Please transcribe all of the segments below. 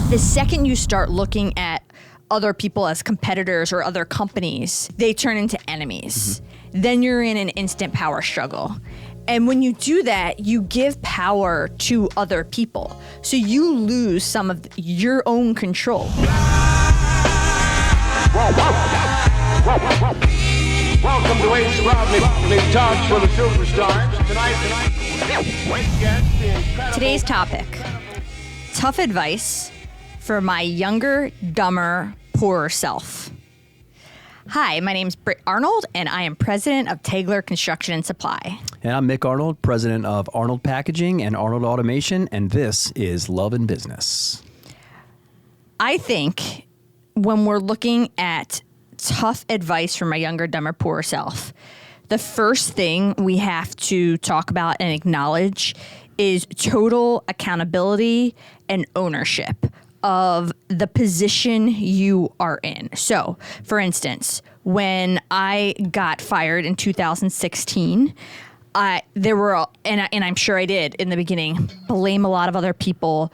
The second you start looking at other people as competitors or other companies, they turn into enemies. Then you're in an instant power struggle. And when you do that, you give power to other people. So you lose some of your own control. Welcome to Ace Proudly Talks for the Superstars. Tonight, Today's topic, tough advice for my younger, dumber, poorer self. Hi, my name's Britt Arnold, and I am president of Tegler Construction and Supply. And I'm Mick Arnold, president of Arnold Packaging and Arnold Automation, and this is Love and Business. I think when we're looking at tough advice for my younger, dumber, poorer self, the first thing we have to talk about and acknowledge is total accountability and ownership of the position you are in. So, for instance, when I got fired in 2016, there were, and I'm sure I did in the beginning, blame a lot of other people,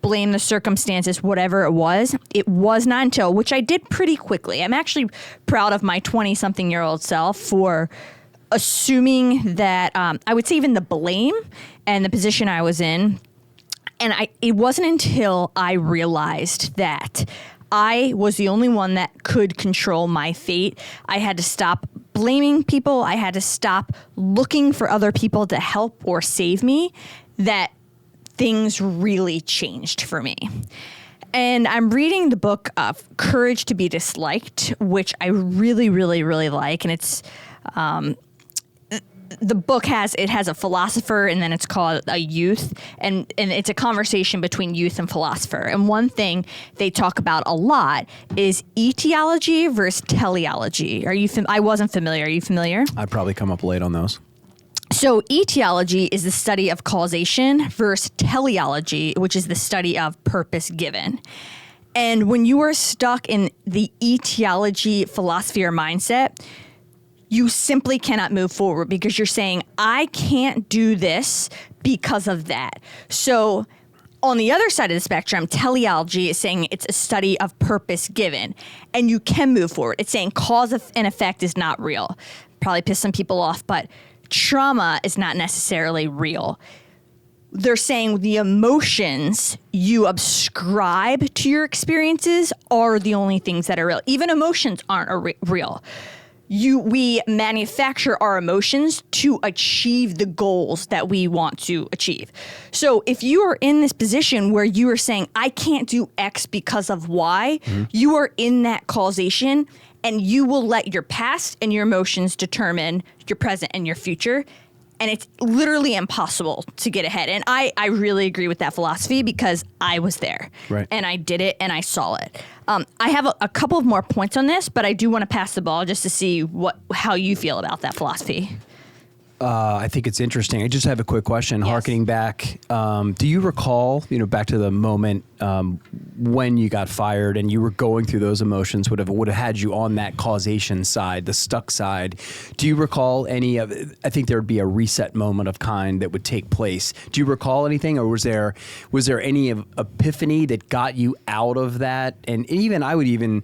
blame the circumstances, whatever it was. It was not until, which I did pretty quickly. I'm actually proud of my 20-something-year-old self for assuming that, I would say even the blame and the position I was in. And it wasn't until I realized that I was the only one that could control my fate. I had to stop blaming people. I had to stop looking for other people to help or save me, that things really changed for me. And I'm reading the book of Courage to be Disliked, which I really, really, really like. And it's the book has a philosopher, and then it's called a youth, and it's a conversation between youth and philosopher. And one thing they talk about a lot is etiology versus teleology. I wasn't familiar. Are you familiar? I'd probably come up late on those. So etiology is the study of causation versus teleology, which is the study of purpose given. And when you are stuck in the etiology philosophy or mindset, you simply cannot move forward because you're saying, I can't do this because of that. So on the other side of the spectrum, teleology is saying it's a study of purpose given, and you can move forward. It's saying cause and effect is not real. Probably piss some people off, but trauma is not necessarily real. They're saying the emotions you ascribe to your experiences are the only things that are real. Even emotions aren't real. We manufacture our emotions to achieve the goals that we want to achieve. So if you are in this position where you are saying, I can't do X because of Y, you are in that causation, and you will let your past and your emotions determine your present and your future. And it's literally impossible to get ahead. And I really agree with that philosophy because I was there. Right. And I did it and I saw it. I have a couple of more points on this, but I do want to pass the ball just to see how you feel about that philosophy. I think it's interesting. I just have a quick question. Yes. Harkening back, do you recall, back to the moment when you got fired and you were going through those emotions, would have had you on that causation side, the stuck side? Do you recall any of? I think there would be a reset moment of kind that would take place. Do you recall anything, or was there any epiphany that got you out of that? And even I would even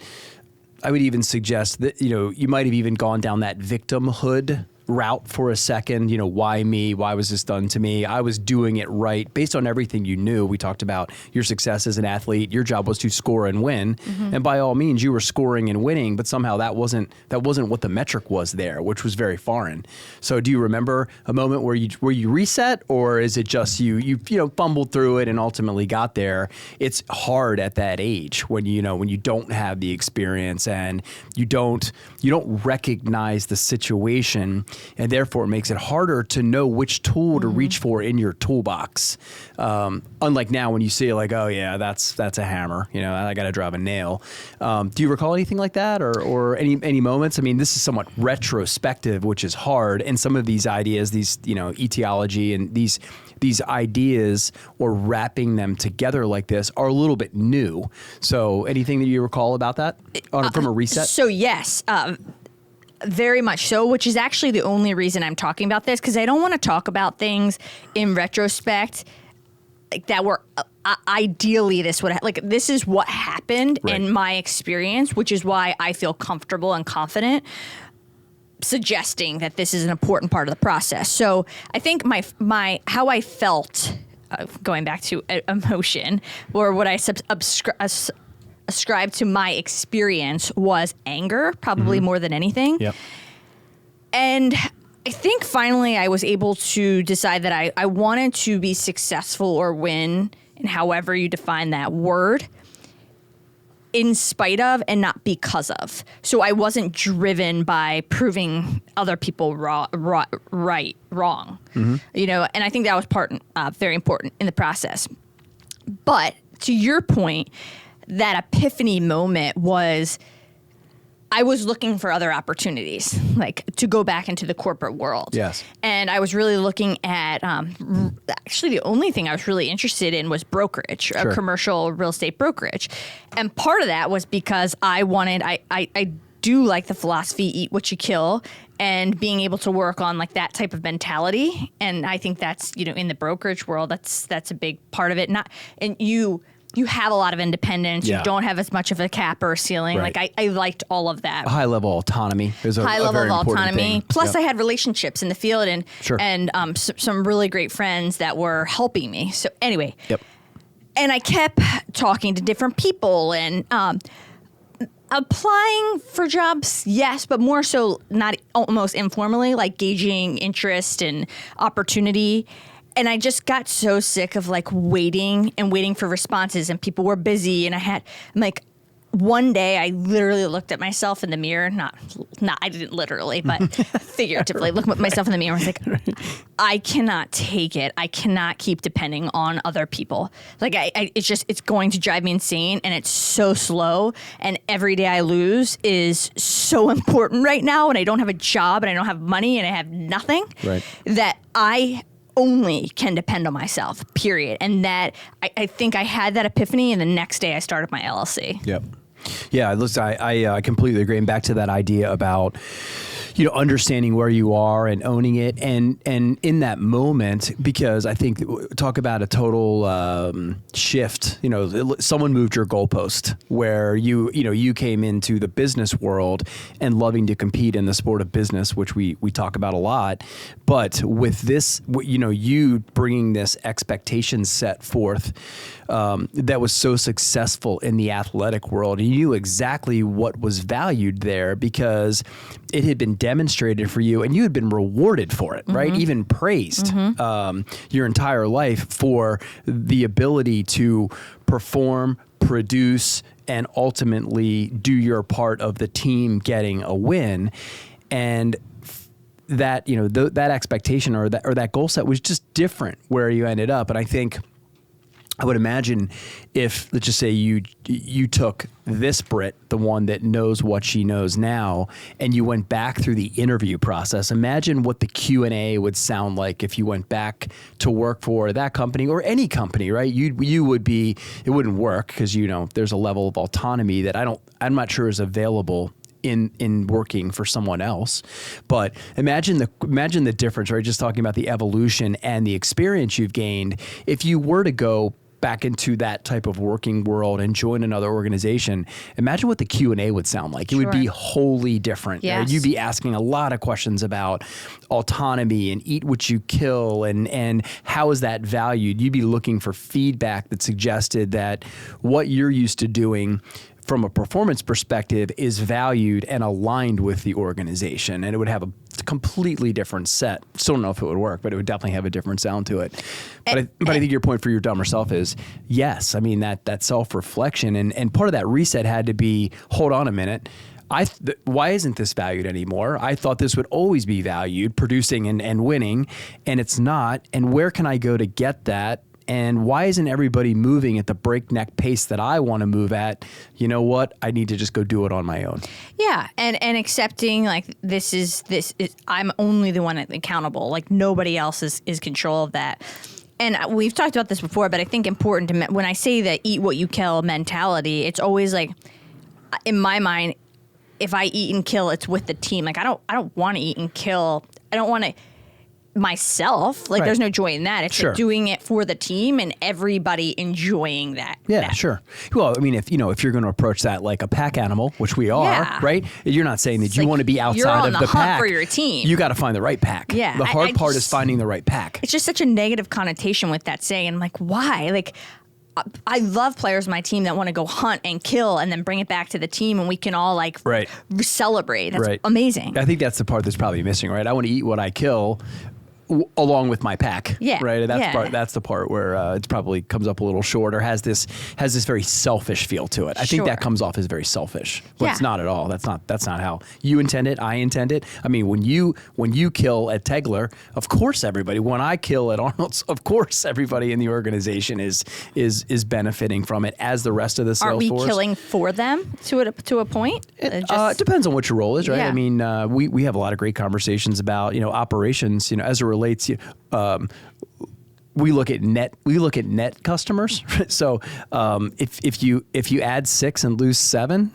suggest that you might have even gone down that victimhood route for a second. Why me? Why was this done to me? I was doing it right based on everything you knew. We talked about your success as an athlete. Your job was to score and win, and by all means you were scoring and winning, but somehow that wasn't what the metric was there, which was very foreign. So do you remember a moment where you reset, or is it just you fumbled through it and ultimately got there? It's hard at that age when you don't have the experience and you don't recognize the situation. And therefore, it makes it harder to know which tool to reach for in your toolbox. Unlike now, when you see like, oh yeah, that's a hammer. I got to drive a nail. Do you recall anything like that, or any moments? I mean, this is somewhat retrospective, which is hard. And some of these ideas, these etiology and these ideas, or wrapping them together like this, are a little bit new. So, anything that you recall about that from a reset? So yes. Very much so, which is actually the only reason I'm talking about this, because I don't want to talk about things in retrospect that were ideally this would this is what happened in my experience, which is why I feel comfortable and confident suggesting that this is an important part of the process. So I think my how I felt, going back to emotion, or what I ascribed to my experience was anger, probably more than anything. Yep. And I think finally I was able to decide that I wanted to be successful or win, and however you define that word, in spite of and not because of. So I wasn't driven by proving other people wrong. Mm-hmm. And I think that was very important in the process. But to your point, that epiphany moment was I was looking for other opportunities, to go back into the corporate world. Yes. And I was really looking at, actually the only thing I was really interested in was brokerage, Sure. Commercial real estate brokerage. And part of that was because I do like the philosophy, eat what you kill, and being able to work on that type of mentality. And I think that's, in the brokerage world, that's a big part of it. You have a lot of independence. Yeah. You don't have as much of a cap or a ceiling. Right. I liked all of that. A high level autonomy is a high level very of important autonomy. thing. Plus, Yep. I had relationships in the field and Sure. some really great friends that were helping me. So anyway, Yep. and I kept talking to different people and applying for jobs, yes, but more so not almost informally, gauging interest and opportunity. And I just got so sick of waiting for responses, and people were busy, and I'm one day I literally looked at myself in the mirror, not I didn't literally, but figuratively look at myself in the mirror and was like, I cannot take it. I cannot keep depending on other people. It's going to drive me insane, and it's so slow, and every day I lose is so important right now, and I don't have a job, and I don't have money, and I have nothing, Right. that I only can depend on myself, period. And that I think I had that epiphany, and the next day I started my LLC. Yep. Yeah, listen, I completely agree. And back to that idea about, understanding where you are and owning it, and in that moment, because I think talk about a total shift. Someone moved your goalpost where you came into the business world and loving to compete in the sport of business, which we talk about a lot. But with this, you bringing this expectation set forth that was so successful in the athletic world, and you knew exactly what was valued there because it had been demonstrated for you, and you had been rewarded for it, right? Even praised your entire life for the ability to perform, produce, and ultimately do your part of the team getting a win. And that, that expectation or that goal set was just different where you ended up. And I think I would imagine if, let's just say you took this Britt, the one that knows what she knows now, and you went back through the interview process. Imagine what the Q&A would sound like if you went back to work for that company or any company, right? You would be, it wouldn't work because, there's a level of autonomy that I'm not sure is available in working for someone else. But imagine the difference, right? Just talking about the evolution and the experience you've gained. If you were to go back into that type of working world and join another organization, imagine what the Q&A would sound like. It would be wholly different. Yes. Right? You'd be asking a lot of questions about autonomy and eat what you kill and how is that valued. You'd be looking for feedback that suggested that what you're used to doing from a performance perspective is valued and aligned with the organization, and it would have a completely different set. Still don't know if it would work, but it would definitely have a different sound to it. But I think your point for your dumber self is yes. I mean, that self-reflection and part of that reset had to be, hold on a minute. Why isn't this valued anymore? I thought this would always be valued, producing and winning, and it's not. And where can I go to get that? And why isn't everybody moving at the breakneck pace that I want to move at? You know what? I need to just go do it on my own. Yeah, and accepting this is I'm only the one accountable. Nobody else is control of that. And we've talked about this before, but I think important to when I say that eat what you kill mentality, it's always in my mind, if I eat and kill, it's with the team. I don't want to eat and kill. I don't want to. myself. Like Right. there's no joy in that. It's Sure. like doing it for the team and everybody enjoying that. Yeah, that. sure. Well, I mean, if you're going to approach that like a pack animal, which we are, Yeah. right? You're not saying that It's you like want to be you're outside on of the the hunt pack for your team. You got to find the right pack. Yeah, The hard I part is just- finding the right pack. It's just such a negative connotation with that saying. I'm like, why? Like, I love players on my team that want to go hunt and kill and then bring it back to the team and we can all like Right. celebrate. That's Right. amazing. I think that's the part that's probably missing, right? I want to eat what I kill along with my pack. Yeah, Right. That's yeah. that's the part where it probably comes up a little short or has this very selfish feel to it. I think Sure. that comes off as very selfish, but Yeah. it's not at all. That's not how you intend it. I intend it. I mean, when you kill at Tegler, of course everybody. When I kill at Arnold's, of course everybody in the organization is benefiting from it, as the rest of the sales Aren't we force. killing for them to a point? It depends on what your role is, right? Yeah. I mean, we have a lot of great conversations about operations. As it relates, we look at net customers. So if you add 6 and lose 7,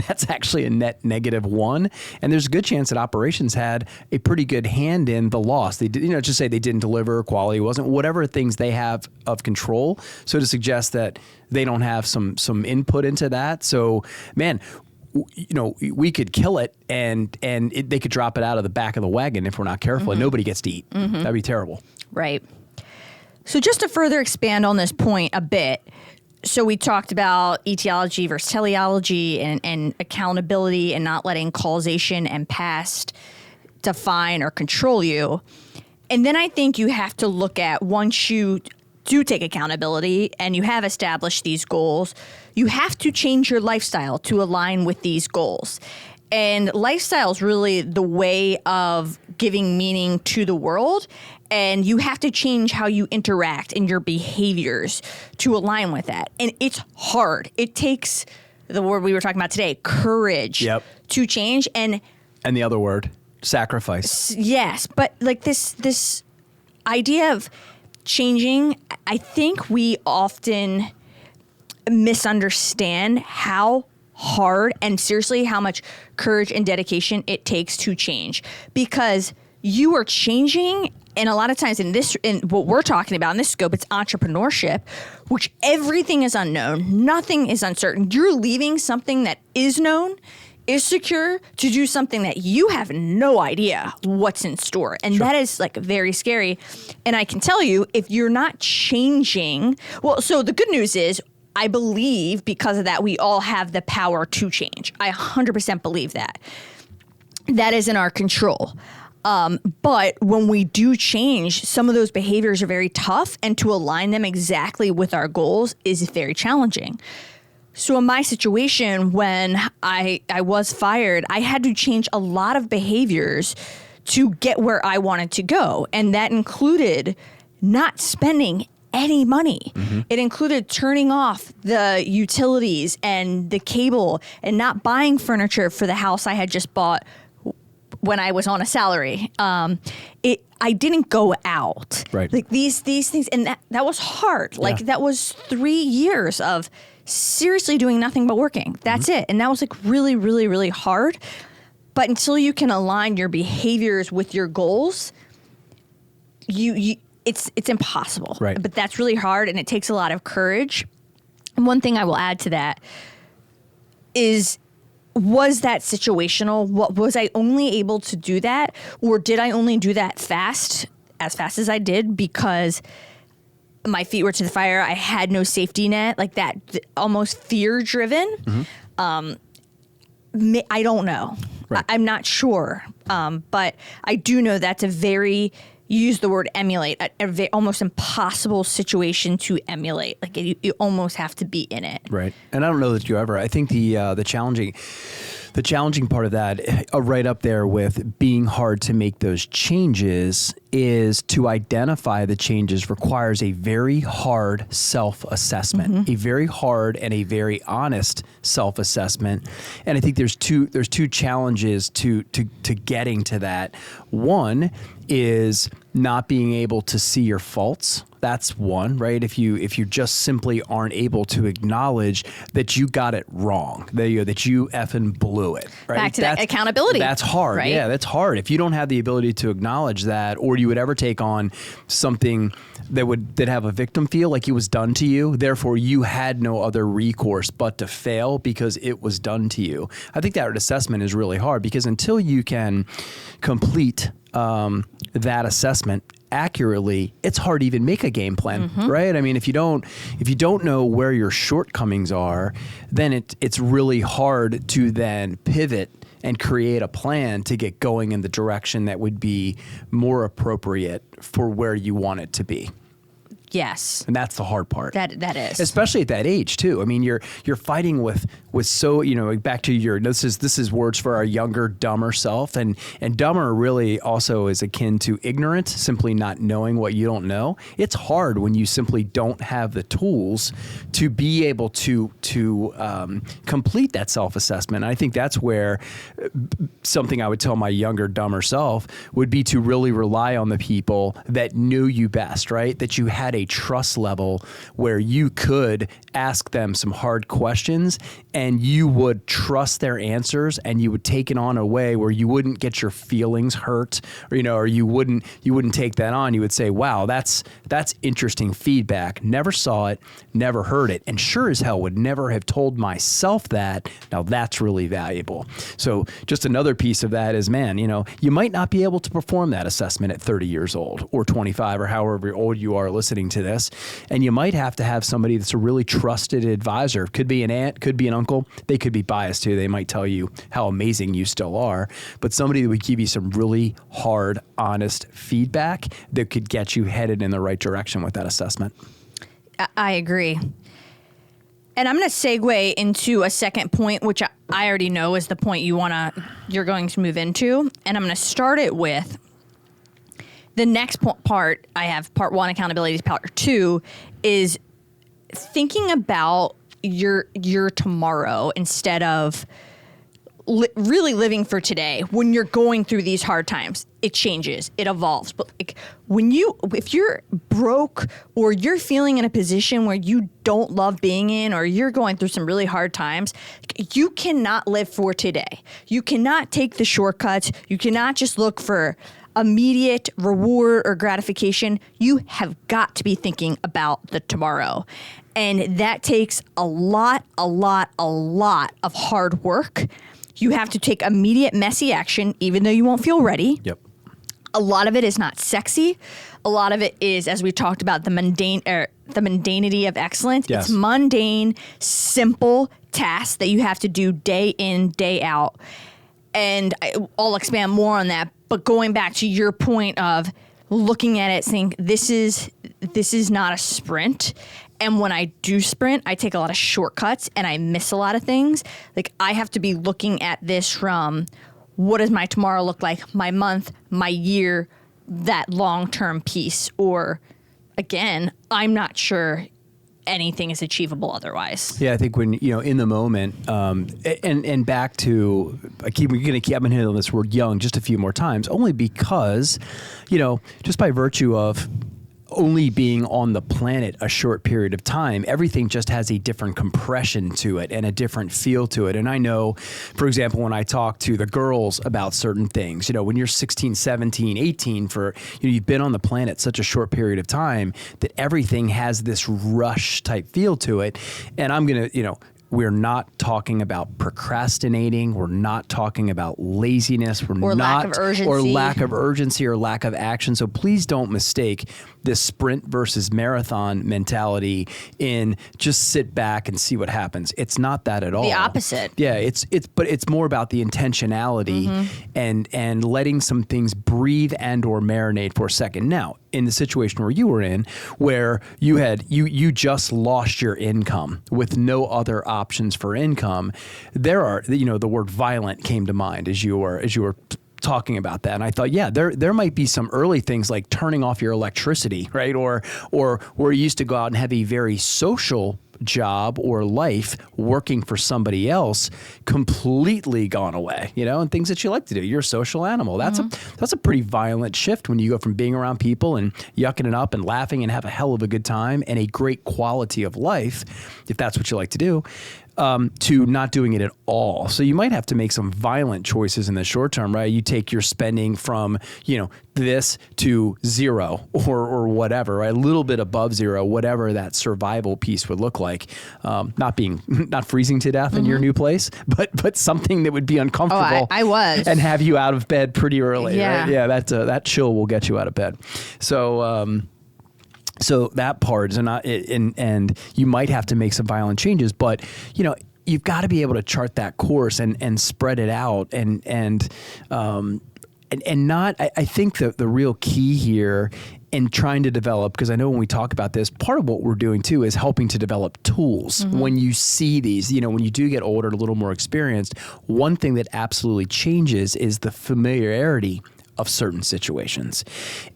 that's actually a net -1. And there's a good chance that operations had a pretty good hand in the loss. They did, just say they didn't deliver, quality wasn't, whatever things they have of control. So to suggest that they don't have some input into that. So man, we could kill it and they could drop it out of the back of the wagon if we're not careful, and nobody gets to eat. That'd be terrible. Right. So just to further expand on this point a bit, so we talked about etiology versus teleology and accountability and not letting causation and past define or control you. And then I think you have to look at, once you do take accountability and you have established these goals, you have to change your lifestyle to align with these goals. And lifestyle is really the way of giving meaning to the world. And you have to change how you interact and your behaviors to align with that. And it's hard. It takes, the word we were talking about today, courage to change. And the other word, sacrifice. Yes. But like this idea of changing, I think we often misunderstand how hard and seriously how much courage and dedication it takes to change, because you are changing. And a lot of times in what we're talking about in this scope, it's entrepreneurship, which everything is unknown. Nothing is uncertain. You're leaving something that is known, is secure, to do something that you have no idea what's in store. And that is like very scary. And I can tell you, if you're not changing, well, so the good news is, I believe because of that, we all have the power to change. I 100% believe that. That is in our control. But when we do change, some of those behaviors are very tough, and to align them exactly with our goals is very challenging. So in my situation, when I was fired, I had to change a lot of behaviors to get where I wanted to go. And that included not spending any money. It included turning off the utilities and the cable and not buying furniture for the house I had just bought when I was on a salary. I didn't go out. Right. Like these things, and that was hard. Like that was 3 years of seriously doing nothing but working. That's it. And that was like really, really, really hard. But until you can align your behaviors with your goals, it's impossible. Right. But that's really hard, and it takes a lot of courage. And one thing I will add to that is, was that situational? Was I only able to do that, or did I only do that as fast as I did because my feet were to the fire? I had no safety net, like that, almost fear-driven. I don't know. Right. I'm not sure. But I do know that's a very, you use the word emulate, almost impossible situation to emulate. Like you almost have to be in it. Right. And I don't know that you ever, I think the challenging part of that, right up there with being hard to make those changes, is to identify the changes requires a very hard self-assessment, a very hard and a very honest self-assessment. And I think there's two challenges to getting to that. One is not being able to see your faults. That's one, right? If you just simply aren't able to acknowledge that you got it wrong, that you effing blew it, right? Back to that accountability. That's hard. Right? Yeah, that's hard. If you don't have the ability to acknowledge that, or you would ever take on something that have a victim feel like it was done to you, therefore you had no other recourse but to fail because it was done to you. I think that assessment is really hard, because until you can complete that assessment accurately, it's hard to even make a game plan, right? I mean, if you don't know where your shortcomings are, then it's really hard to then pivot and create a plan to get going in the direction that would be more appropriate for where you want it to be. Yes. And that's the hard part. That is. Especially at that age too. I mean, you're fighting with so, back to your, this is words for our younger, dumber self, and dumber really also is akin to ignorant, simply not knowing what you don't know. It's hard when you simply don't have the tools to be able to complete that self-assessment. And I think that's where something I would tell my younger, dumber self would be to really rely on the people that knew you best, right? That you had a trust level where you could ask them some hard questions and you would trust their answers, and you would take it on a way where you wouldn't get your feelings hurt, or you wouldn't take that on. You would say, wow, that's interesting feedback. Never saw it, never heard it, and sure as hell would never have told myself that. Now that's really valuable. So just another piece of that is, man, you might not be able to perform that assessment at 30 years old or 25 or however old you are listening to this. And you might have to have somebody that's a really trusted advisor. Could be an aunt, could be an uncle. They could be biased too. They might tell you how amazing you still are, but somebody that would give you some really hard, honest feedback that could get you headed in the right direction with that assessment. I agree. And I'm going to segue into a second point, which I already know is the point you're going to move into. And I'm going to start it with the next part. I have part one, accountability. Part two is thinking about your tomorrow instead of really living for today. When you're going through these hard times, it changes, it evolves. But if you're broke or you're feeling in a position where you don't love being in, or you're going through some really hard times, you cannot live for today. You cannot take the shortcuts. You cannot just look for immediate reward or gratification. You have got to be thinking about the tomorrow. And that takes a lot of hard work. You have to take immediate messy action, even though you won't feel ready. Yep. A lot of it is not sexy. A lot of it is, as we talked about, the mundanity of excellence. Yes. It's mundane, simple tasks that you have to do day in, day out. And I'll expand more on that. But going back to your point of looking at it, saying this is not a sprint. And when I do sprint, I take a lot of shortcuts and I miss a lot of things. Like, I have to be looking at this from, what does my tomorrow look like, my month, my year, that long-term piece. Or, again, I'm not sure anything is achievable otherwise. Yeah, I think when, in the moment, and back to, I'm going to keep hitting this word young just a few more times, only because, just by virtue of only being on the planet a short period of time, everything just has a different compression to it and a different feel to it. And I know, for example, when I talk to the girls about certain things, when you're 16, 17, 18, you've been on the planet such a short period of time that everything has this rush type feel to it. And I'm going to, we're not talking about procrastinating. We're not talking about laziness. Lack of urgency. Or lack of urgency or lack of action. So please don't mistake this sprint versus marathon mentality in just sit back and see what happens. It's not that at all. The opposite. Yeah, but it's more about the intentionality and letting some things breathe and or marinate for a second. Now, in the situation where you were in, where you just lost your income with no other options for income, there are, the word violent came to mind as you were talking about that. And I thought, yeah, there might be some early things like turning off your electricity, right? Or where you used to go out and have a very social job or life working for somebody else completely gone away, and things that you like to do. You're a social animal. That's a pretty violent shift when you go from being around people and yucking it up and laughing and have a hell of a good time and a great quality of life, if that's what you like to do, to not doing it at all. So you might have to make some violent choices in the short term, right? You take your spending from, this to zero or whatever, right? A little bit above zero, whatever that survival piece would look like. Not freezing to death in your new place, but something that would be uncomfortable. Oh, I was. And have you out of bed pretty early, yeah. right? Yeah, that chill will get you out of bed. So that part is not, and you might have to make some violent changes, but you've got to be able to chart that course and spread it out and not. I think that the real key here in trying to develop, because I know when we talk about this, part of what we're doing too is helping to develop tools. When you see these, when you do get older, a little more experienced, one thing that absolutely changes is the familiarity of certain situations.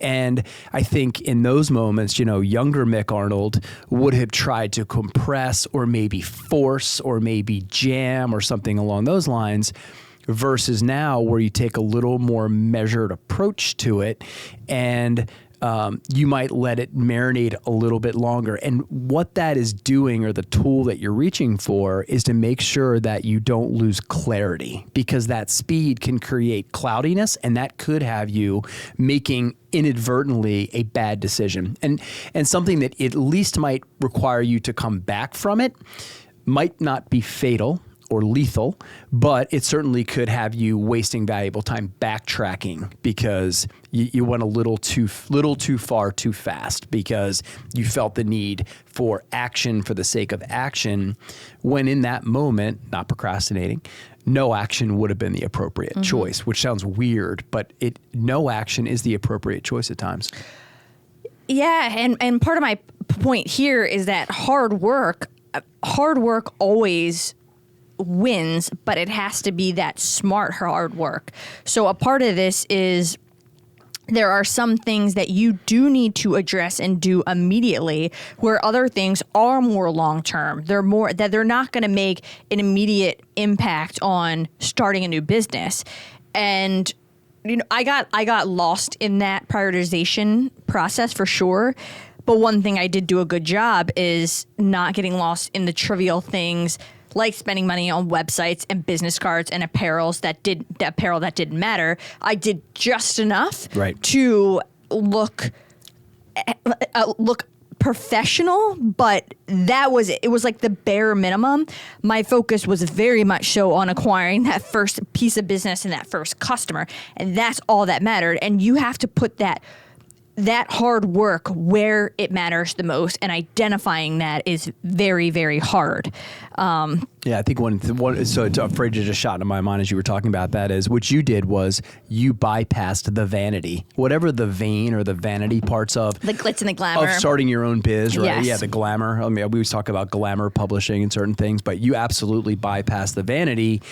And I think in those moments, younger Mick Arnold would have tried to compress or maybe force or maybe jam or something along those lines, versus now where you take a little more measured approach to it and you might let it marinate a little bit longer. And what that is doing, or the tool that you're reaching for, is to make sure that you don't lose clarity, because that speed can create cloudiness and that could have you making inadvertently a bad decision. And something that at least might require you to come back from it, might not be fatal or lethal, but it certainly could have you wasting valuable time backtracking because you went a little too far too fast, because you felt the need for action for the sake of action, when in that moment, not procrastinating, no action would have been the appropriate choice, which sounds weird, but no action is the appropriate choice at times. Yeah, and part of my point here is that hard work always wins, but it has to be that smart hard work. So a part of this is there are some things that you do need to address and do immediately, where other things are more long-term. They're not going to make an immediate impact on starting a new business. And I got lost in that prioritization process for sure. But one thing I did do a good job is not getting lost in the trivial things, like spending money on websites and business cards and apparel that didn't matter. I did just enough to look professional, but that was it. It was like the bare minimum. My focus was very much so on acquiring that first piece of business and that first customer, and that's all that mattered. And you have to put that hard work where it matters the most, and identifying that is very, very hard. I think so a phrase that just shot into my mind as you were talking about that is, what you did was you bypassed the vanity, whatever the vain or the vanity parts of the glitz and the glamour of starting your own biz, right? Yes. Yeah, the glamour. I mean, we always talk about glamour publishing and certain things, but you absolutely bypassed the vanity.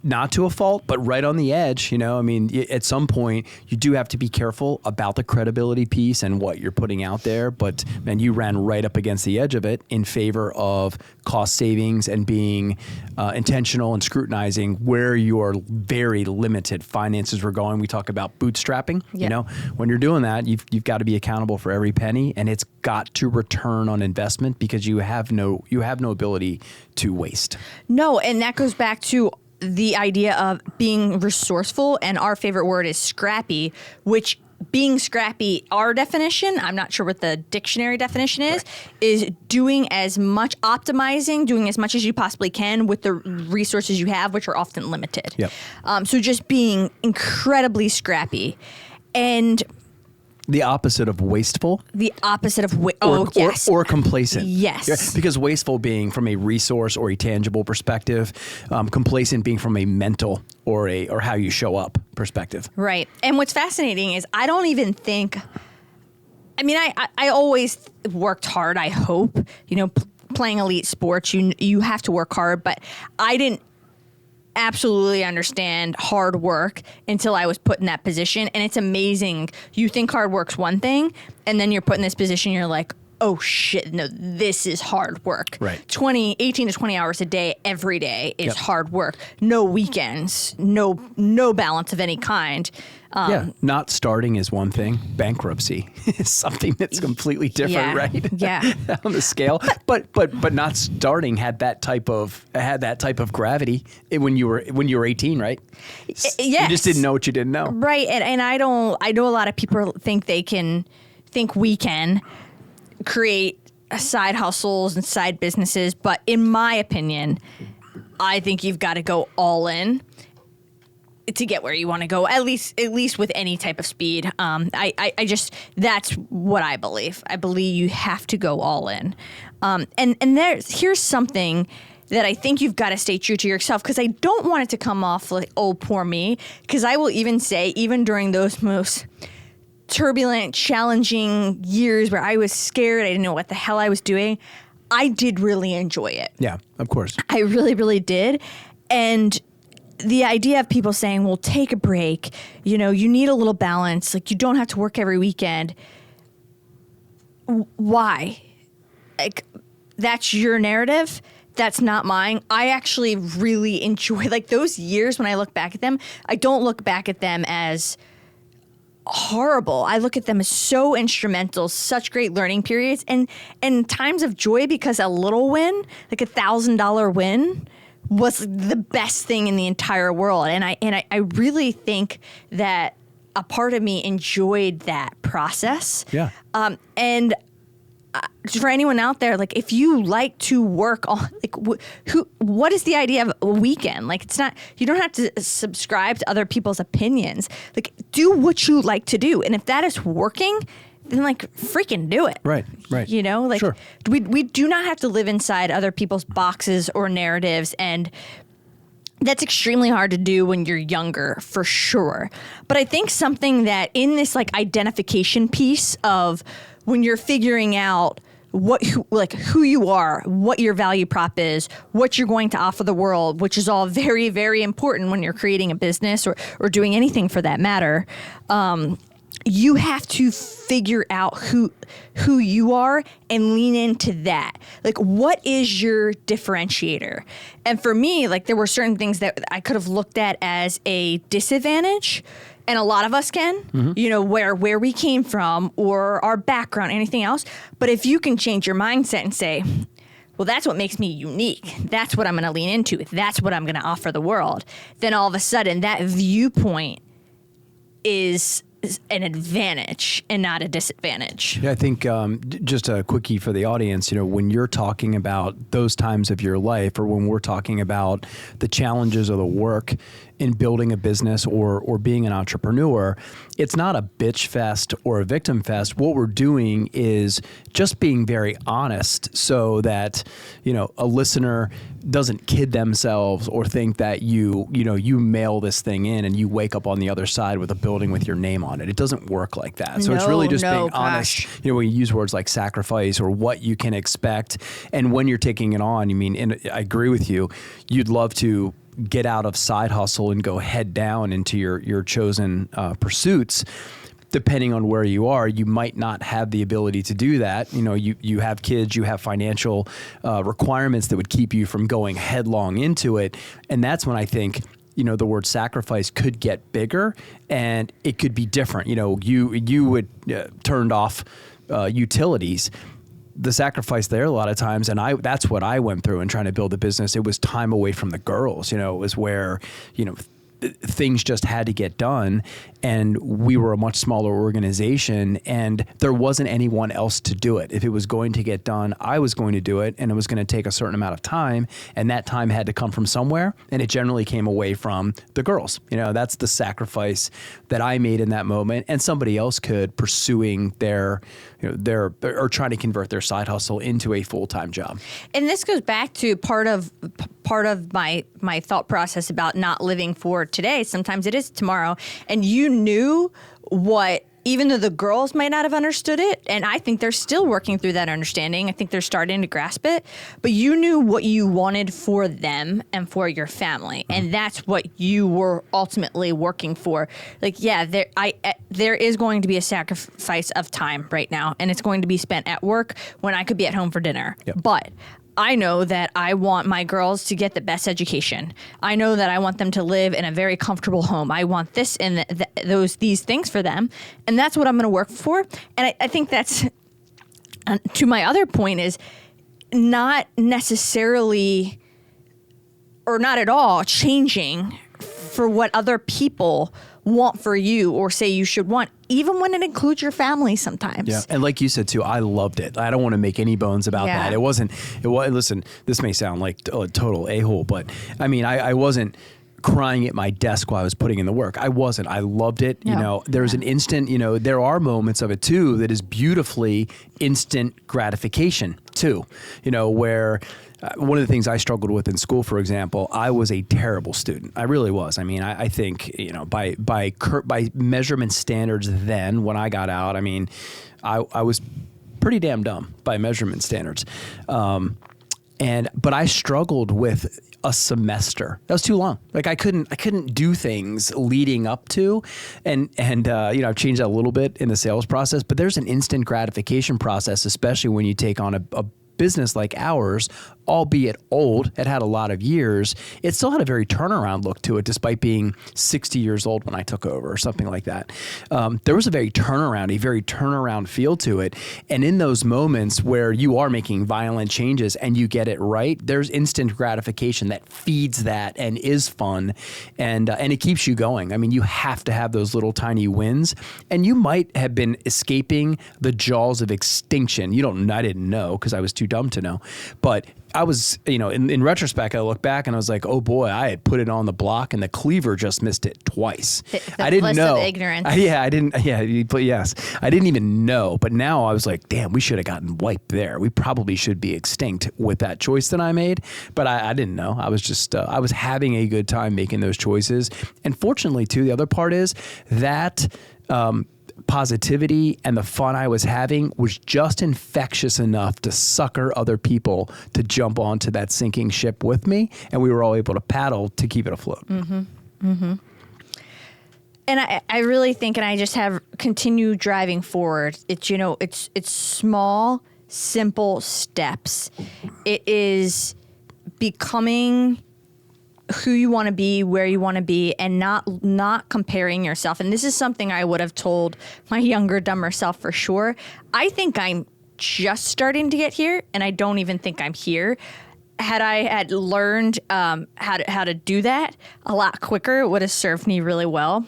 Not to a fault, but right on the edge. I mean, at some point, you do have to be careful about the credibility piece and what you're putting out there. But man, you ran right up against the edge of it in favor of cost savings and being intentional and scrutinizing where your very limited finances were going. We talk about bootstrapping. Yeah. When you're doing that, you've got to be accountable for every penny, and it's got to return on investment, because you have no ability to waste. No, and that goes back to the idea of being resourceful, and our favorite word is scrappy, which being scrappy, our definition, I'm not sure what the dictionary definition is doing as much as you possibly can with the resources you have, which are often limited. Yep. So just being incredibly scrappy. And the opposite of wasteful. Yes. Or complacent. Yes. Because wasteful being from a resource or a tangible perspective, complacent being from a mental or how you show up perspective. Right. And what's fascinating is I don't even think, I always worked hard, I hope, playing elite sports, you have to work hard, but I didn't absolutely understand hard work until I was put in that position. And it's amazing. You think hard work's one thing, and then you're put in this position, you're like, oh shit, no, this is hard work. Right. 18 to 20 hours a day, every day is Yep. hard work. No weekends, no balance of any kind. Not starting is one thing. Bankruptcy is something that's completely different, Yeah, right? yeah. On the scale, but not starting had that type of gravity when you were 18, right? Yes. You just didn't know what you didn't know. Right, and I know a lot of people think we can create side hustles and side businesses, but in my opinion, I think you've got to go all in to get where you want to go, at least with any type of speed. I just, that's what I believe. I believe you have to go all in. And here's something that I think you've got to stay true to yourself, because I don't want it to come off like, oh, poor me. Because I will even say, even during those most turbulent, challenging years where I was scared, I didn't know what the hell I was doing, I did really enjoy it. Yeah, of course. I really, really did. And the idea of people saying, well, take a break, you need a little balance, like you don't have to work every weekend. Why? Like, that's your narrative. That's not mine. I actually really enjoy, like, those years when I look back at them, I don't look back at them as horrible. I look at them as so instrumental, such great learning periods, and times of joy, because a little win, like $1,000 win, was the best thing in the entire world. And I really think that a part of me enjoyed that process. Yeah. And for anyone out there, like, if you like to work on, like, what is the idea of a weekend? Like, it's not, you don't have to subscribe to other people's opinions. Like, do what you like to do. And if that is working, then, like, freaking do it. Right. Like, Sure. we do not have to live inside other people's boxes or narratives, and that's extremely hard to do when you're younger, for sure. But I think something that in this, like, identification piece of when you're figuring out who you are, what your value prop is, what you're going to offer the world, which is all very, very important when you're creating a business or doing anything for that matter. You have to figure out who you are and lean into that. Like, what is your differentiator? And for me, like, there were certain things that I could have looked at as a disadvantage, and a lot of us can, where we came from or our background, anything else. But if you can change your mindset and say, well, that's what makes me unique, that's what I'm going to lean into, that's what I'm going to offer the world, then all of a sudden that viewpoint is an advantage and not a disadvantage. Yeah, I think just a quickie for the audience, when you're talking about those times of your life, or when we're talking about the challenges of the work in building a business or being an entrepreneur, it's not a bitch fest or a victim fest. What we're doing is just being very honest, so that, a listener doesn't kid themselves or think that you mail this thing in and you wake up on the other side with a building with your name on it. It doesn't work like that. So it's really just being honest. When you use words like sacrifice or what you can expect, and when you're taking it on, and I agree with you, you'd love to get out of side hustle and go head down into your chosen pursuits. Depending on where you are, you might not have the ability to do that. You have kids, you have financial requirements that would keep you from going headlong into it. And that's when I think, the word sacrifice could get bigger, and it could be different. You would turned off utilities. The sacrifice there a lot of times, and that's what I went through in trying to build a business. It was time away from the girls. It was where, things just had to get done, and we were a much smaller organization, and there wasn't anyone else to do it. If it was going to get done, I was going to do it, and it was going to take a certain amount of time, and that time had to come from somewhere, and it generally came away from the girls. That's the sacrifice that I made in that moment, and somebody else could, pursuing their or trying to convert their side hustle into a full-time job. And this goes back to part of my thought process about not living for today. Sometimes it is tomorrow. And you knew what even though the girls might not have understood it, and I think they're still working through that understanding. I think they're starting to grasp it, but you knew what you wanted for them and for your family, and that's what you were ultimately working for. Like, yeah, there is going to be a sacrifice of time right now, and it's going to be spent at work when I could be at home for dinner. Yep. But I know that I want my girls to get the best education. I know that I want them to live in a very comfortable home. I want this and these things for them, and that's what I'm going to work for. And I think that's, to my other point, is not necessarily or not at all changing for what other people want for you or say you should want, even when it includes your family sometimes. Yeah, and like you said too, I loved it. I don't want to make any bones about that. It was. Listen, this may sound like a total a-hole, but I mean, I wasn't crying at my desk while I was putting in the work. I wasn't. I loved it. No. You know, there's an instant, you know, there are moments of it too that is beautifully instant gratification too, you know, where one of the things I struggled with in school, for example, I was a terrible student. I really was. I mean, I think, you know, by measurement standards then, when I got out, I mean, I was pretty damn dumb by measurement standards. But I struggled with a semester. That was too long. Like I couldn't do things leading up to, and you know, I've changed that a little bit in the sales process, but there's an instant gratification process, especially when you take on a business like ours, albeit old, it had a lot of years, it still had a very turnaround look to it, despite being 60 years old when I took over or something like that. There was a very turnaround feel to it. And in those moments where you are making violent changes and you get it right, there's instant gratification that feeds that and is fun. And it keeps you going. I mean, you have to have those little tiny wins, and you might have been escaping the jaws of extinction. I didn't know because I was too dumb to know, but I was, you know, in retrospect, I look back and I was like, oh boy, I had put it on the block and the cleaver just missed it twice. The I didn't know. Of ignorance. I didn't. Yeah, yes, I didn't even know. But now I was like, damn, we should have gotten wiped there. We probably should be extinct with that choice that I made. But I didn't know. I was just, I was having a good time making those choices. And fortunately, too, the other part is that positivity and the fun I was having was just infectious enough to sucker other people to jump onto that sinking ship with me, and we were all able to paddle to keep it afloat. Mm-hmm. Mm-hmm. And I really think, and I just have continued driving forward. It's, you know, it's small, simple steps. It is becoming who you want to be, where you want to be, and not comparing yourself. And this is something I would have told my younger, dumber self for sure. I think I'm just starting to get here, and I don't even think I'm here. Had I had learned how to do that a lot quicker, it would have served me really well.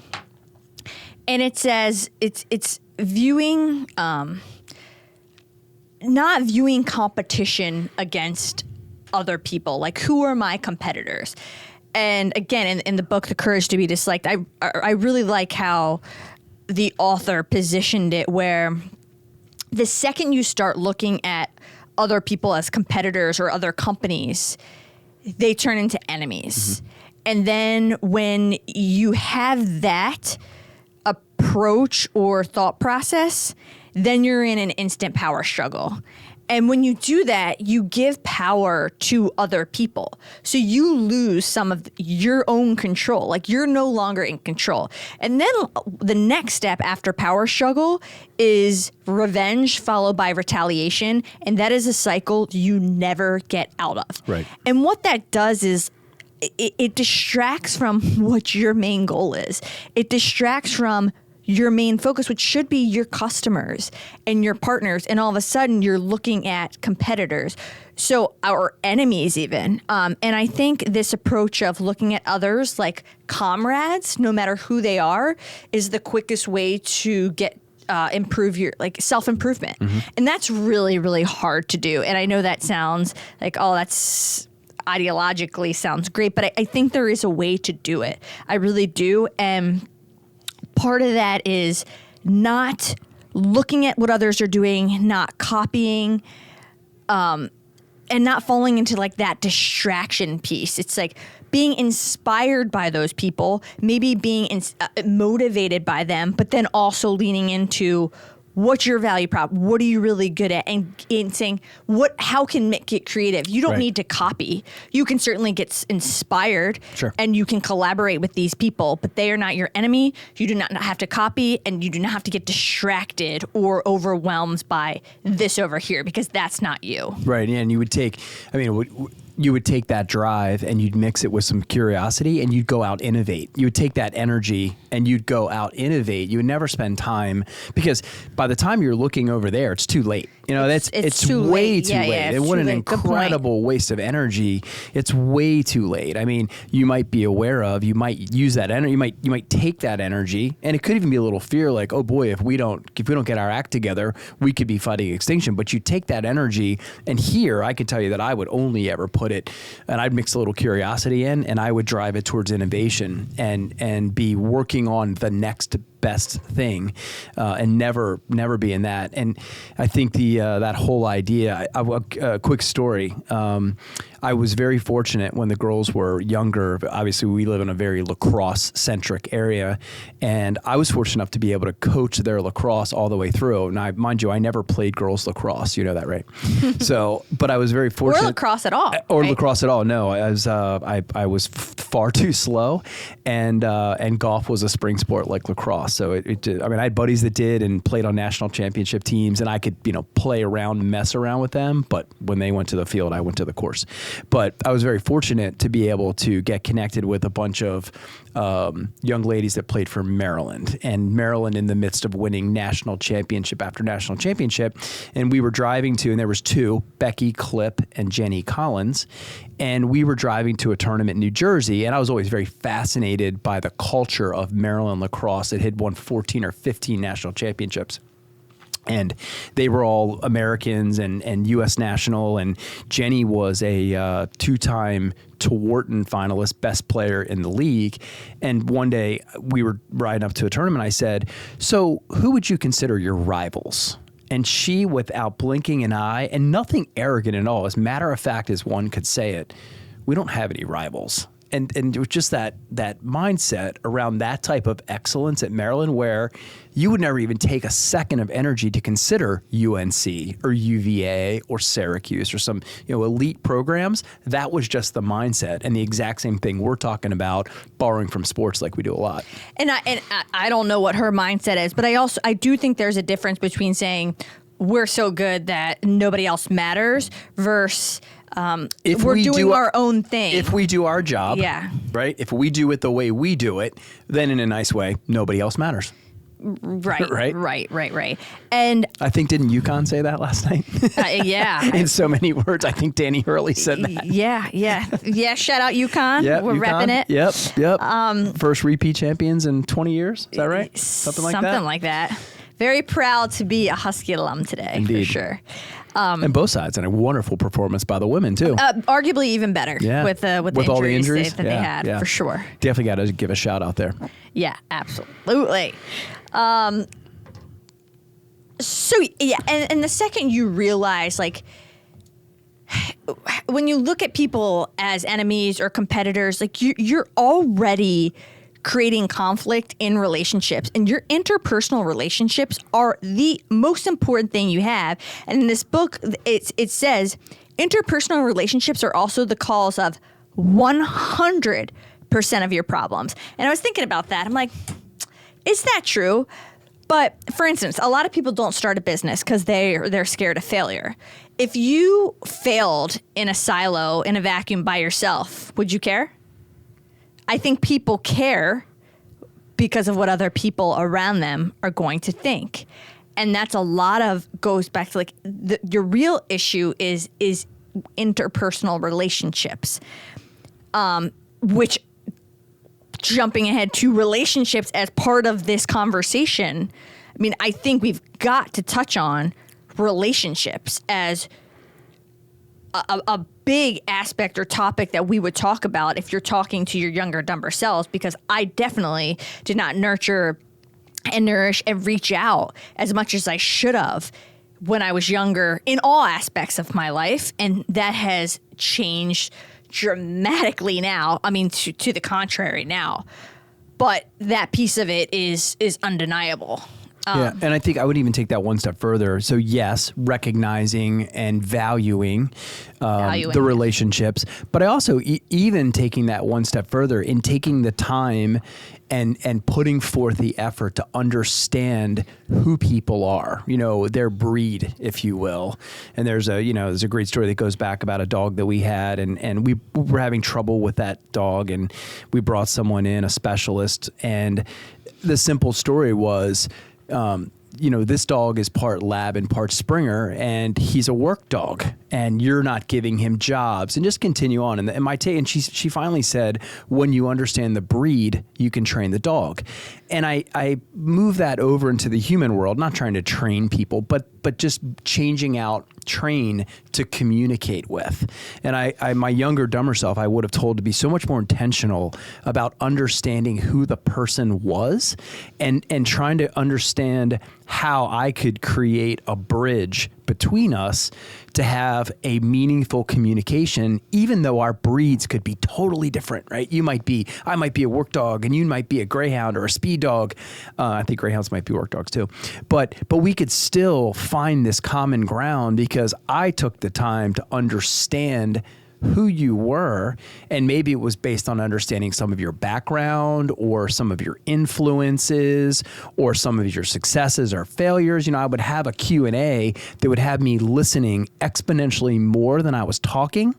And it says it's viewing, not viewing competition against other people. Like, who are my competitors? And again, in the book, The Courage to be Disliked, I really like how the author positioned it, where the second you start looking at other people as competitors or other companies, they turn into enemies. Mm-hmm. And then when you have that approach or thought process, then you're in an instant power struggle. And when you do that, you give power to other people. So you lose some of your own control. Like, you're no longer in control. And then the next step after power struggle is revenge followed by retaliation. And that is a cycle you never get out of. Right. And what that does is it distracts from what your main goal is. It distracts from your main focus, which should be your customers and your partners. And all of a sudden you're looking at competitors. So our enemies even. And I think this approach of looking at others like comrades, no matter who they are, is the quickest way to get improve your self-improvement. Mm-hmm. And that's really, really hard to do. And I know that sounds like, oh, that's ideologically sounds great, but I think there is a way to do it. I really do. And part of that is not looking at what others are doing, not copying, and not falling into like that distraction piece. It's like being inspired by those people, maybe being motivated by them, but then also leaning into what's your value prop? What are you really good at? And saying, how can Mick get creative? You don't need to copy. You can certainly get inspired, and you can collaborate with these people, but they are not your enemy. You do not have to copy, and you do not have to get distracted or overwhelmed by this over here, because that's not you. Right, and you would take, you would take that drive and you'd mix it with some curiosity and you'd go out innovate. You would take that energy and you'd go out innovate. You would never spend time, because by the time you're looking over there, it's too late. It's too way late. too late. And what an incredible waste of energy. It's way too late. I mean, you might be aware of, you might use that energy, you might take that energy, and it could even be a little fear like, oh boy, if we don't get our act together, we could be fighting extinction. But you take that energy, and here I can tell you that I would only ever put it, and I'd mix a little curiosity in, and I would drive it towards innovation and be working on the next best thing, and never be in that. And I think that whole idea, a quick story. I was very fortunate when the girls were younger. Obviously, we live in a very lacrosse-centric area, and I was fortunate enough to be able to coach their lacrosse all the way through. Now, mind you, I never played girls lacrosse. You know that, right? But I was very fortunate. Or lacrosse at all. Or lacrosse at all. No, I was far too slow, and golf was a spring sport like lacrosse. So I had buddies that did and played on national championship teams, and I could play around, mess around with them. But when they went to the field, I went to the course. But I was very fortunate to be able to get connected with a bunch of young ladies that played for Maryland, and Maryland in the midst of winning national championship after national championship. And we were driving to, and there was two, Becky Clipp and Jenny Collins, and we were driving to a tournament in New Jersey, and I was always very fascinated by the culture of Maryland lacrosse. It had won 14 or 15 national championships. And they were all Americans and U.S. national. And Jenny was a two-time Wharton finalist, best player in the league. And one day we were riding up to a tournament. I said, so who would you consider your rivals? And she, without blinking an eye, and nothing arrogant at all, as matter of fact as one could say it, we don't have any rivals. And it was just that mindset around that type of excellence at Maryland, where you would never even take a second of energy to consider UNC or UVA or Syracuse or some elite programs. That was just the mindset, and the exact same thing we're talking about, borrowing from sports like we do a lot. And I don't know what her mindset is, but I do think there's a difference between saying we're so good that nobody else matters versus if we're doing our own thing. If we do our job, right? If we do it the way we do it, then in a nice way, nobody else matters. Right. Right. And I think, didn't UConn say that last night? Yeah. In so many words, I think Danny Hurley said that. Yeah. Shout out UConn. Yep, we're UConn. repping it. Yep. First repeat champions in 20 years. Is that right? Something like that. Very proud to be a Husky alum today. Indeed. For sure. And both sides, and a wonderful performance by the women too. Arguably even better with the all the injuries that they had, for sure. Definitely got to give a shout out there. Yeah, absolutely. So yeah, and the second you realize, like, when you look at people as enemies or competitors, like you're already creating conflict in relationships, and your interpersonal relationships are the most important thing you have. And in this book, it says interpersonal relationships are also the cause of 100% of your problems. And I was thinking about that. I'm like, is that true? But for instance, a lot of people don't start a business because they're scared of failure. If you failed in a silo, in a vacuum by yourself, would you care? I think people care because of what other people around them are going to think. And that's goes back to like your real issue is interpersonal relationships, which, jumping ahead to relationships as part of this conversation, I mean, I think we've got to touch on relationships as a big aspect or topic that we would talk about if you're talking to your younger, dumber selves, because I definitely did not nurture and nourish and reach out as much as I should have when I was younger in all aspects of my life, and that has changed dramatically now. I mean, to the contrary now, but that piece of it is undeniable. Yeah, and I think I would even take that one step further. So yes, recognizing and valuing the relationships, but I also even taking that one step further in taking the time and putting forth the effort to understand who people are, their breed, if you will. And there's a great story that goes back about a dog that we had, and we were having trouble with that dog, and we brought someone in, a specialist, and the simple story was, this dog is part lab and part Springer, and he's a work dog, and you're not giving him jobs, and just continue on. And she finally said, when you understand the breed, you can train the dog. And I move that over into the human world, not trying to train people, but just changing out train to communicate with. And I my younger, dumber self, I would have told to be so much more intentional about understanding who the person was and trying to understand how I could create a bridge between us to have a meaningful communication, even though our breeds could be totally different, right? I might be a work dog, and you might be a greyhound or a speed dog. I think greyhounds might be work dogs too. But we could still find this common ground because I took the time to understand who you were, and maybe it was based on understanding some of your background or some of your influences or some of your successes or failures. I would have a Q&A that would have me listening exponentially more than I was talking,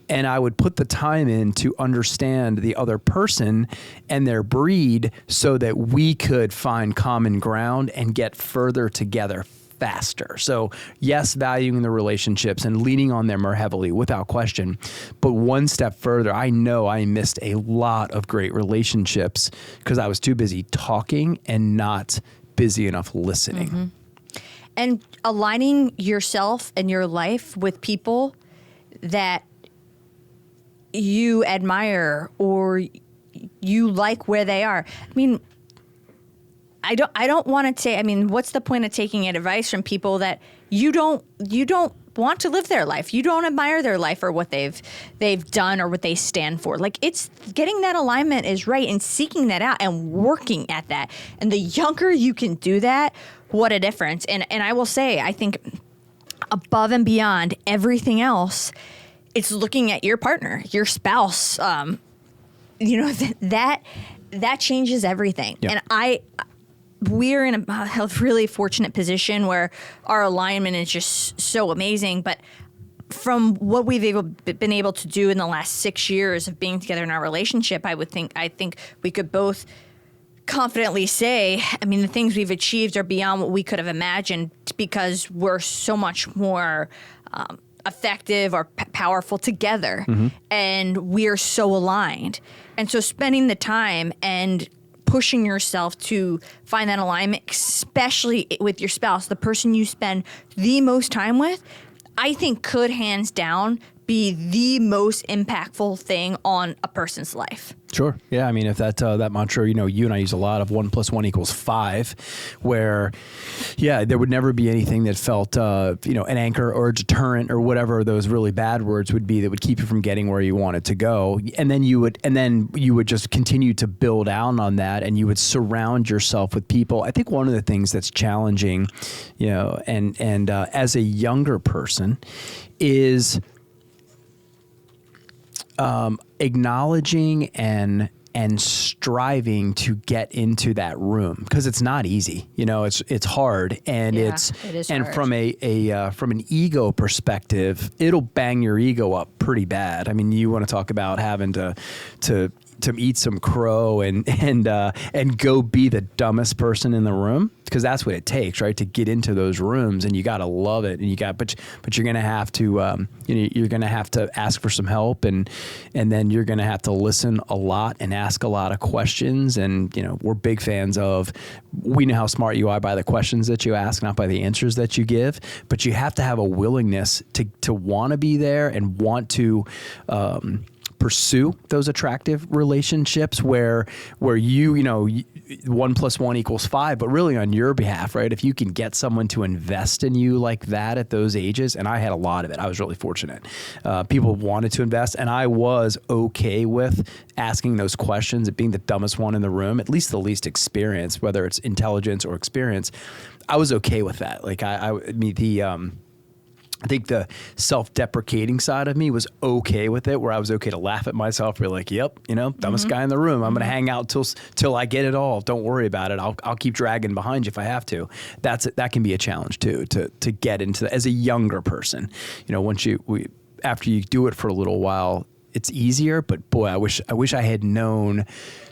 and I would put the time in to understand the other person and their breed so that we could find common ground and get further together faster. So yes, valuing the relationships and leaning on them more heavily without question. But one step further, I know I missed a lot of great relationships because I was too busy talking and not busy enough listening. Mm-hmm. And aligning yourself and your life with people that you admire or you like where they are. I mean, I don't want to say, what's the point of taking advice from people that you don't want to live their life? You don't admire their life or what they've done or what they stand for. Like, it's getting that alignment is right and seeking that out and working at that. And the younger you can do that, what a difference. And I will say, I think above and beyond everything else, it's looking at your partner, your spouse. That changes everything. Yep. And we're in a really fortunate position where our alignment is just so amazing. But from what we've been able to do in the last 6 years of being together in our relationship, I think we could both confidently say, the things we've achieved are beyond what we could have imagined because we're so much more effective or powerful together. Mm-hmm. And we're so aligned. And so spending the time and pushing yourself to find that alignment, especially with your spouse, the person you spend the most time with, I think could hands down be the most impactful thing on a person's life. Sure. Yeah. If that mantra, you and I use a lot of 1 + 1 = 5, where, there would never be anything that felt, an anchor or a deterrent or whatever those really bad words would be that would keep you from getting where you wanted to go. And then you would just continue to build out on that, and you would surround yourself with people. I think one of the things that's challenging, and as a younger person is, acknowledging and striving to get into that room, because it's not easy. It's hard, and it is and hard. From an ego perspective, it'll bang your ego up pretty bad. You want to talk about having to eat some crow and go be the dumbest person in the room, because that's what it takes, right, to get into those rooms. And you got to love it, and but you're going to have to you're going to have to ask for some help, and then you're going to have to listen a lot and ask a lot of questions. And we're big fans of, we know how smart you are by the questions that you ask, not by the answers that you give. But you have to have a willingness to want to be there and want to pursue those attractive relationships where you know, 1 + 1 = 5, but really on your behalf, right? If you can get someone to invest in you like that at those ages, and I had a lot of it. I was really fortunate. People wanted to invest, and I was okay with asking those questions, being the dumbest one in the room, at least the least experience, whether it's intelligence or experience. I was okay with that. Like I think the self-deprecating side of me was okay with it, where I was okay to laugh at myself. Be like, "Yep, you know, dumbest guy in the room. I'm going to hang out till I get it all. Don't worry about it. I'll keep dragging behind you if I have to." That can be a challenge too, to get into that as a younger person. You know, after you do it for a little while, it's easier. But boy, I wish I had known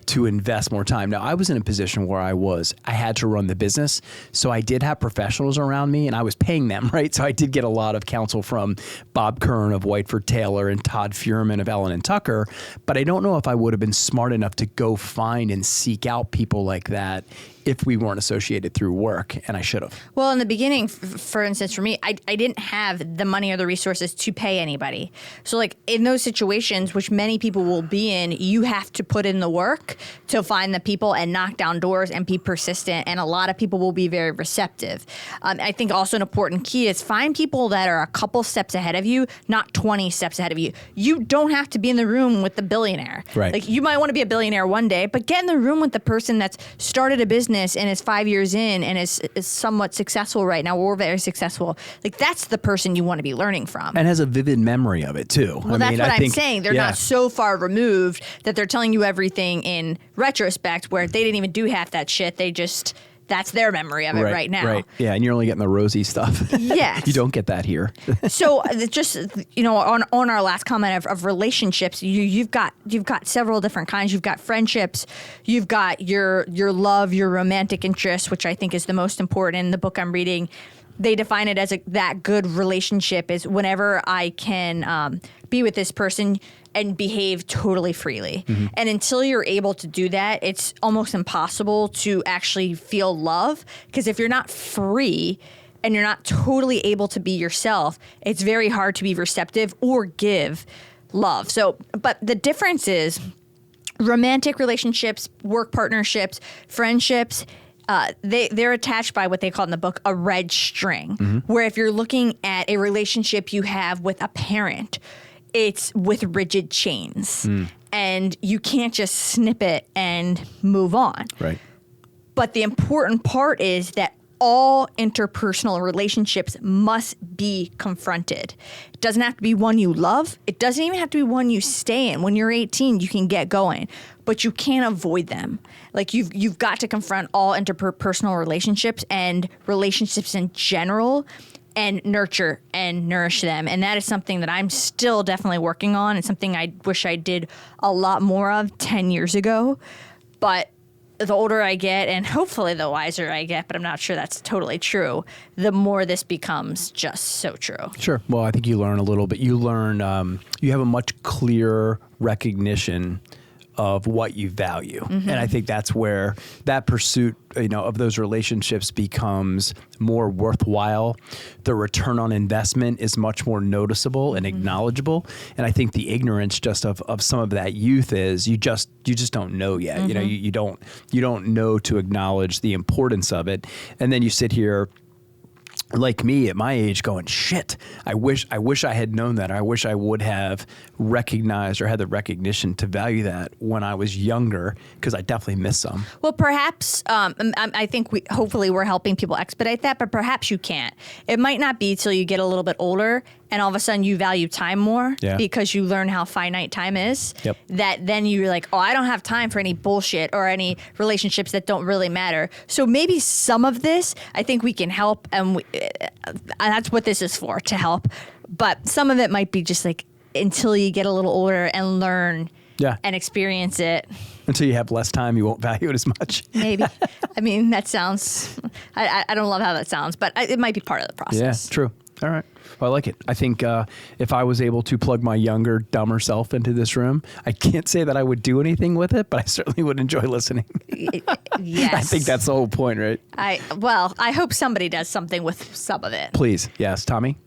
to invest more time. Now, I was in a position where I had to run the business. So I did have professionals around me and I was paying them, right? So I did get a lot of counsel from Bob Kern of Whiteford Taylor and Todd Fuhrman of Ellen and Tucker. But I don't know if I would have been smart enough to go find and seek out people like that if we weren't associated through work, and I should have. Well, in the beginning, for instance, for me, I didn't have the money or the resources to pay anybody. So like in those situations, which many people will be in, you have to put in the work to find the people and knock down doors and be persistent. And a lot of people will be very receptive. I think also an important key is find people that are a couple steps ahead of you, not 20 steps ahead of you. You don't have to be in the room with the billionaire. Right. Like you might want to be a billionaire one day, but get in the room with the person that's started a business and is 5 years in and is somewhat successful right now. We're very successful. Like that's the person you want to be learning from. And has a vivid memory of it too. Well, that's what I'm saying. They're not so far removed that they're telling you everything in retrospect where they didn't even do half that shit. That's their memory of it right now. Right. Yeah, and you're only getting the rosy stuff. Yes. You don't get that here. So just, you know, on our last comment of relationships, you've got several different kinds. You've got friendships, you've got your love, your romantic interest, which I think is the most important. In the book I'm reading, they define it as that good relationship is whenever I can be with this person and behave totally freely. Mm-hmm. And until you're able to do that, it's almost impossible to actually feel love. Because if you're not free and you're not totally able to be yourself, it's very hard to be receptive or give love. So, but the difference is romantic relationships, work partnerships, friendships, they're attached by what they call in the book a red string, where if you're looking at a relationship you have with a parent, it's with rigid chains and you can't just snip it and move on. Right. But the important part is that all interpersonal relationships must be confronted. It doesn't have to be one you love. It doesn't even have to be one you stay in. When you're 18, you can get going, but you can't avoid them. Like you've got to confront all interpersonal relationships and relationships in general and nurture and nourish them. And that is something that I'm still definitely working on. It's something I wish I did a lot more of 10 years ago. But the older I get, and hopefully the wiser I get, but I'm not sure that's totally true, the more this becomes just so true. Sure. Well, I think you learn a little bit. You learn, you have a much clearer recognition of what you value. Mm-hmm. And I think that's where that pursuit, you know, of those relationships becomes more worthwhile. The return on investment is much more noticeable and acknowledgeable. And I think the ignorance just of some of that youth is you just don't know yet. Mm-hmm. You know, you don't know to acknowledge the importance of it. And then you sit here like me at my age going, shit, I wish I had known that. I wish I would have recognized or had the recognition to value that when I was younger, because I definitely missed some. Well, perhaps, I think hopefully we're helping people expedite that, but perhaps you can't. It might not be till you get a little bit older and all of a sudden you value time more because you learn how finite time is, that then you're like, oh, I don't have time for any bullshit or any relationships that don't really matter. So maybe some of this, I think we can help, and that's what this is for, to help. But some of it might be just like until you get a little older and learn and experience it. Until you have less time, you won't value it as much. Maybe. I mean, that sounds, I don't love how that sounds, but it might be part of the process. Yeah, true. All right. Well, I like it. I think if I was able to plug my younger, dumber self into this room, I can't say that I would do anything with it, but I certainly would enjoy listening. Yes. I think that's the whole point, right? I hope somebody does something with some of it. Please. Yes. Tommy?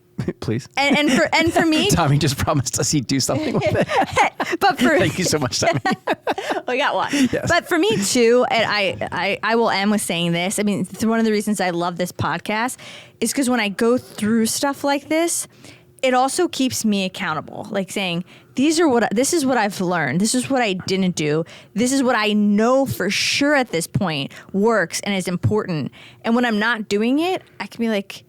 Please. And for me, Tommy just promised us he'd do something with it. but for Thank you so much, Tommy. we got one. Yes. But for me too, and I will end with saying this. I mean, one of the reasons I love this podcast is because when I go through stuff like this, it also keeps me accountable. Like saying, this is what I've learned. This is what I didn't do. This is what I know for sure at this point works and is important. And when I'm not doing it, I can be like,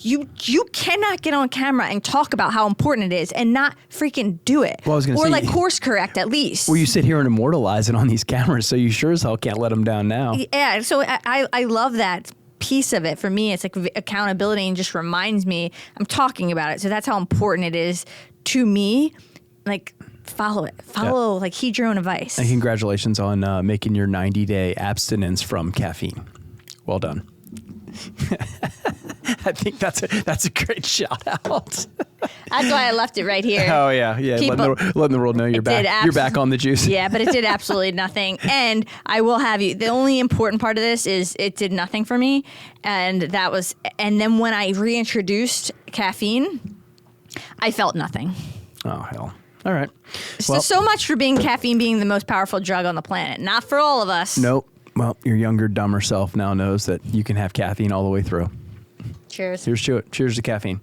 you cannot get on camera and talk about how important it is and not freaking do it. Well, I was gonna say, like course correct at least. Well, you sit here and immortalize it on these cameras, so you sure as hell can't let them down now. Yeah, so I love that piece of it. For me, it's like accountability and just reminds me I'm talking about it. So that's how important it is to me. Like, follow it. Like, heed your own advice. And congratulations on making your 90-day abstinence from caffeine. Well done. I think that's a great shout out. That's why I left it right here. Oh yeah. Letting the world know you're back. You're back on the juice. Yeah, but it did absolutely nothing. And I will have you. The only important part of this is it did nothing for me, and then when I reintroduced caffeine, I felt nothing. Oh hell. All right. So much for caffeine being the most powerful drug on the planet. Not for all of us. Nope. Well, your younger, dumber self now knows that you can have caffeine all the way through. Cheers. Here's to it. Cheers to caffeine.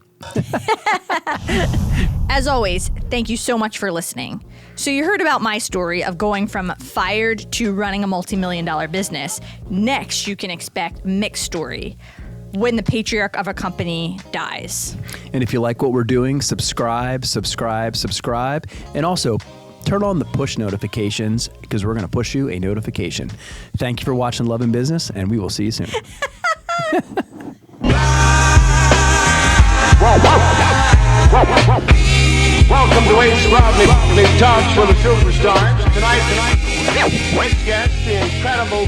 As always, thank you so much for listening. So you heard about my story of going from fired to running a multi-million-dollar business. Next, you can expect Mick's story, when the patriarch of a company dies. And if you like what we're doing, subscribe. And also, turn on the push notifications because we're going to push you a notification. Thank you for watching Love and Business, and we will see you soon. Welcome to Aetiology, talks for the superstars. Tonight, great guest, the incredible